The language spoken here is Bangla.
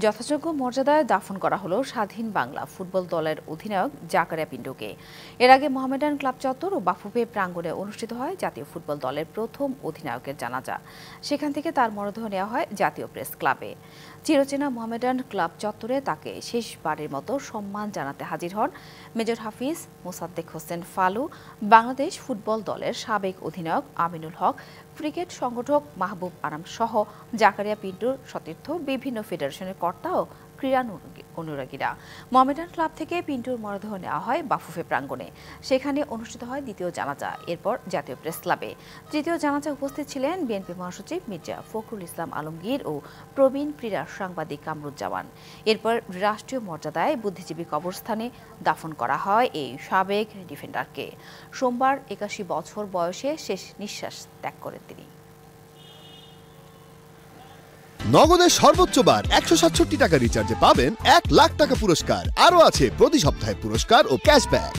যথাযোগ্য মর্যাদায় দাফন করা হলো স্বাধীন বাংলা ফুটবল দলের অধিনায়ক জাকারিয়া পিন্টুকে। এর আগে মোহামেডান ক্লাব চত্বর ও বাফুফে প্রাঙ্গণে অনুষ্ঠিত হয় জাতীয় ফুটবল দলের প্রথম অধিনায়কের জানাজা। সেখান থেকে তার মরদেহ নেওয়া হয় জাতীয় প্রেস ক্লাবে। চিরচেনা মোহামেডান ক্লাব চত্বরে তাকে শেষবারের মতো সম্মান জানাতে হাজির হন মেজর হাফিজ মোসাদ্দেক হোসেন ফালু, বাংলাদেশ ফুটবল দলের সাবেক অধিনায়ক আমিনুল হক, ক্রিকেট সংগঠক মাহবুব আনাম সহ জাকারিয়া পিন্টুর সতীর্থ বিভিন্ন ফেডারেশনের কর্তা ও ক্রীড়া অনুরাগীরা। মোহামেডান ক্লাব থেকে পিন্টুর মরদেহ নেওয়া হয় বাফুফে প্রাঙ্গণে। সেখানে অনুষ্ঠিত হয় দ্বিতীয় জানাজা, এরপর জাতীয় প্রেস ক্লাবে। তৃতীয় জানাজা উপস্থিত ছিলেন বিএনপি মহাসচিব মির্জা ফখরুল ইসলাম আলমগীর ও প্রবীণ ক্রীড়া সাংবাদিক কামরুজ্জামান। এরপর রাষ্ট্রীয় মর্যাদায় বুদ্ধিজীবী কবরস্থানে দাফন করা হয় এই সাবেক ডিফেন্ডারকে। সোমবার ৮১ বছর বয়সে শেষ নিঃশ্বাস ত্যাগ করেন তিনি। নগদের সর্বোচ্চ বার ১৬৭ টাকা রিচার্জে পাবেন ১ লাখ টাকা পুরস্কার। আরও আছে প্রতি সপ্তাহে পুরস্কার ও ক্যাশব্যাক।